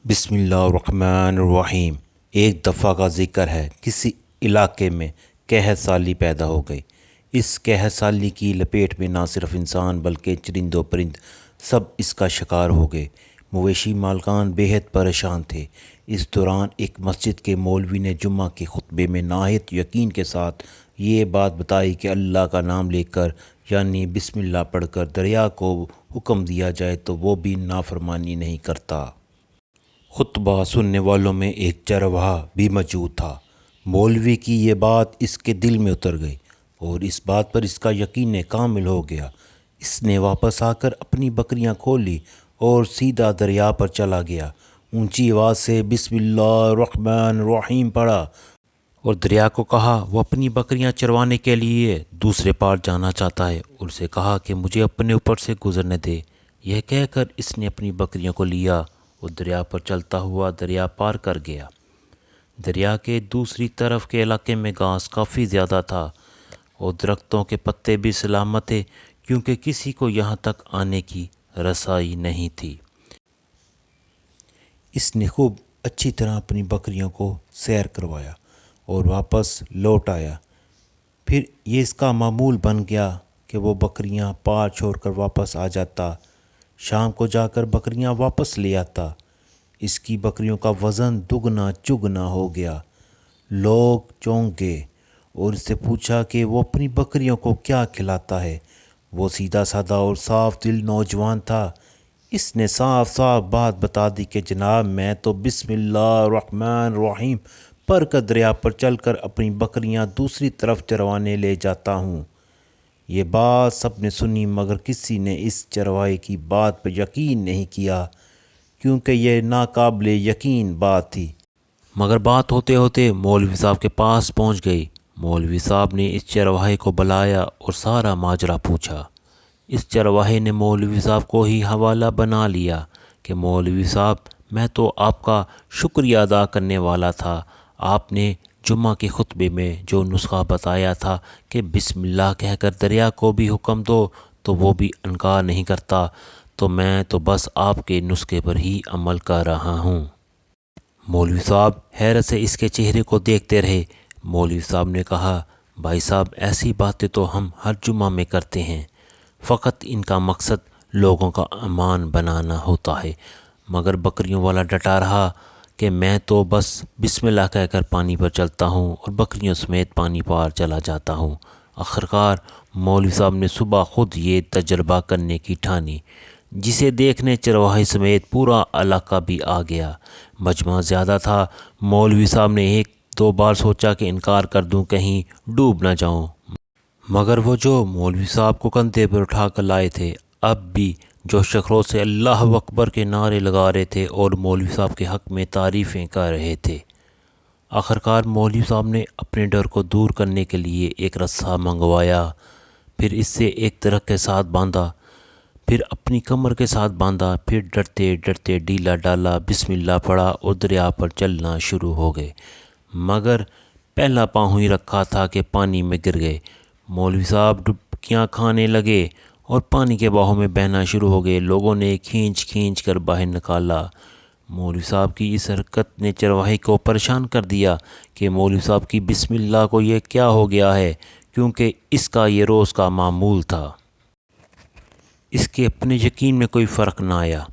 بسم اللہ الرحمن الرحیم۔ ایک دفعہ کا ذکر ہے، کسی علاقے میں قحط سالی پیدا ہو گئی۔ اس قحط سالی کی لپیٹ میں نہ صرف انسان بلکہ چرند و پرند سب اس کا شکار ہو گئے۔ مویشی مالکان بے حد پریشان تھے۔ اس دوران ایک مسجد کے مولوی نے جمعہ کے خطبے میں نہایت یقین کے ساتھ یہ بات بتائی کہ اللہ کا نام لے کر یعنی بسم اللہ پڑھ کر دریا کو حکم دیا جائے تو وہ بھی نافرمانی نہیں کرتا۔ خطبہ سننے والوں میں ایک چرواہا بھی موجود تھا۔ مولوی کی یہ بات اس کے دل میں اتر گئی اور اس بات پر اس کا یقین کامل ہو گیا۔ اس نے واپس آ کر اپنی بکریاں کھولی اور سیدھا دریا پر چلا گیا۔ اونچی آواز سے بسم اللہ الرحمن الرحیم پڑھا اور دریا کو کہا وہ اپنی بکریاں چروانے کے لیے دوسرے پار جانا چاہتا ہے اور اسے کہا کہ مجھے اپنے اوپر سے گزرنے دے۔ یہ کہہ کر اس نے اپنی بکریوں کو لیا اور دریا پر چلتا ہوا دریا پار کر گیا۔ دریا کے دوسری طرف کے علاقے میں گھاس کافی زیادہ تھا اور درختوں کے پتے بھی سلامت تھے کیونکہ کسی کو یہاں تک آنے کی رسائی نہیں تھی۔ اس نے خوب اچھی طرح اپنی بکریوں کو سیر کروایا اور واپس لوٹ آیا۔ پھر یہ اس کا معمول بن گیا کہ وہ بکریاں پار چھوڑ کر واپس آ جاتا۔ شام کو جا کر بکریاں واپس لے آتا۔ اس کی بکریوں کا وزن دگنا چگنا ہو گیا۔ لوگ چونک گئے اور اس سے پوچھا کہ وہ اپنی بکریوں کو کیا کھلاتا ہے۔ وہ سیدھا سادہ اور صاف دل نوجوان تھا۔ اس نے صاف صاف بات بتا دی کہ جناب میں تو بسم اللہ الرحمن الرحیم پڑھ کر دریا پر چل کر اپنی بکریاں دوسری طرف چروانے لے جاتا ہوں۔ یہ بات سب نے سنی مگر کسی نے اس چرواہے کی بات پر یقین نہیں کیا کیونکہ یہ ناقابل یقین بات تھی۔ مگر بات ہوتے ہوتے مولوی صاحب کے پاس پہنچ گئی۔ مولوی صاحب نے اس چرواہے کو بلایا اور سارا ماجرا پوچھا۔ اس چرواہے نے مولوی صاحب کو ہی حوالہ بنا لیا کہ مولوی صاحب میں تو آپ کا شکریہ ادا کرنے والا تھا۔ آپ نے جمعہ کے خطبے میں جو نسخہ بتایا تھا کہ بسم اللہ کہہ کر دریا کو بھی حکم دو تو وہ بھی انکار نہیں کرتا، تو میں تو بس آپ کے نسخے پر ہی عمل کر رہا ہوں۔ مولوی صاحب حیرت سے اس کے چہرے کو دیکھتے رہے۔ مولوی صاحب نے کہا بھائی صاحب ایسی باتیں تو ہم ہر جمعہ میں کرتے ہیں، فقط ان کا مقصد لوگوں کا امان بنانا ہوتا ہے۔ مگر بکریوں والا ڈٹا رہا کہ میں تو بس بسم اللہ کہہ کر پانی پر چلتا ہوں اور بکریوں سمیت پانی پار چلا جاتا ہوں۔ آخرکار مولوی صاحب نے صبح خود یہ تجربہ کرنے کی ٹھانی، جسے دیکھنے چرواہے سمیت پورا علاقہ بھی آ گیا۔ مجمع زیادہ تھا۔ مولوی صاحب نے ایک دو بار سوچا کہ انکار کر دوں کہیں ڈوب نہ جاؤں، مگر وہ جو مولوی صاحب کو کندھے پر اٹھا کر لائے تھے اب بھی جو شخروں سے اللہ اکبر کے نعرے لگا رہے تھے اور مولوی صاحب کے حق میں تعریفیں کر رہے تھے۔ آخرکار مولوی صاحب نے اپنے ڈر کو دور کرنے کے لیے ایک رسہ منگوایا، پھر اس سے ایک درخت کے ساتھ باندھا، پھر اپنی کمر کے ساتھ باندھا، پھر ڈرتے ڈرتے ڈیلا ڈالا، بسم اللہ پڑھا اور دریا پر چلنا شروع ہو گئے۔ مگر پہلا پاؤں ہی رکھا تھا کہ پانی میں گر گئے۔ مولوی صاحب ڈبکیاں کھانے لگے اور پانی کے بہاؤ میں بہنا شروع ہو گئے۔ لوگوں نے کھینچ کھینچ کر باہر نکالا۔ مولوی صاحب کی اس حرکت نے چرواہے کو پریشان کر دیا کہ مولوی صاحب کی بسم اللہ کو یہ کیا ہو گیا ہے، کیونکہ اس کا یہ روز کا معمول تھا۔ اس کے اپنے یقین میں کوئی فرق نہ آیا۔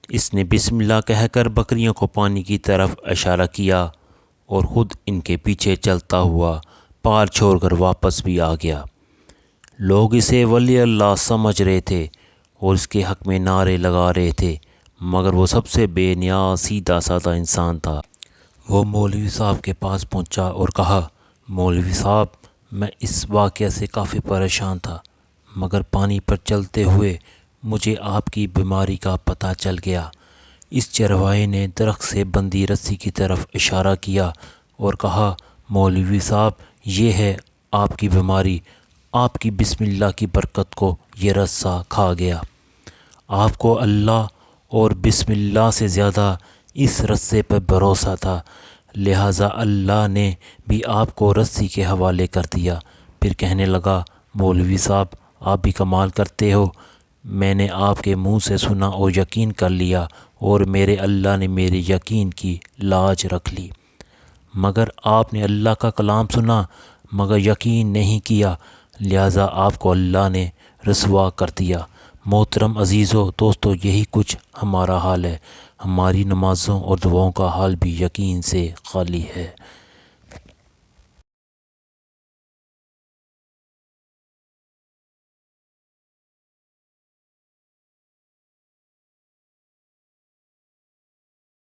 اس نے بسم اللہ کہہ کر بکریوں کو پانی کی طرف اشارہ کیا اور خود ان کے پیچھے چلتا ہوا پار چھوڑ کر واپس بھی آ گیا۔ لوگ اسے ولی اللہ سمجھ رہے تھے اور اس کے حق میں نعرے لگا رہے تھے، مگر وہ سب سے بے نیاز سیدھا سادہ انسان تھا۔ وہ مولوی صاحب کے پاس پہنچا اور کہا مولوی صاحب میں اس واقعے سے کافی پریشان تھا، مگر پانی پر چلتے ہوئے مجھے آپ کی بیماری کا پتہ چل گیا۔ اس چرواہے نے درخت سے بندھی رسی کی طرف اشارہ کیا اور کہا مولوی صاحب یہ ہے آپ کی بیماری، آپ کی بسم اللہ کی برکت کو یہ رسہ کھا گیا۔ آپ کو اللہ اور بسم اللہ سے زیادہ اس رسے پر بھروسہ تھا، لہٰذا اللہ نے بھی آپ کو رسی کے حوالے کر دیا۔ پھر کہنے لگا مولوی صاحب آپ بھی کمال کرتے ہو، میں نے آپ کے منہ سے سنا اور یقین کر لیا اور میرے اللہ نے میرے یقین کی لاج رکھ لی۔ مگر آپ نے اللہ کا کلام سنا مگر یقین نہیں کیا، لہٰذا آپ کو اللہ نے رسوا کر دیا۔ محترم عزیزو دوستو، یہی کچھ ہمارا حال ہے۔ ہماری نمازوں اور دعاؤں کا حال بھی یقین سے خالی ہے۔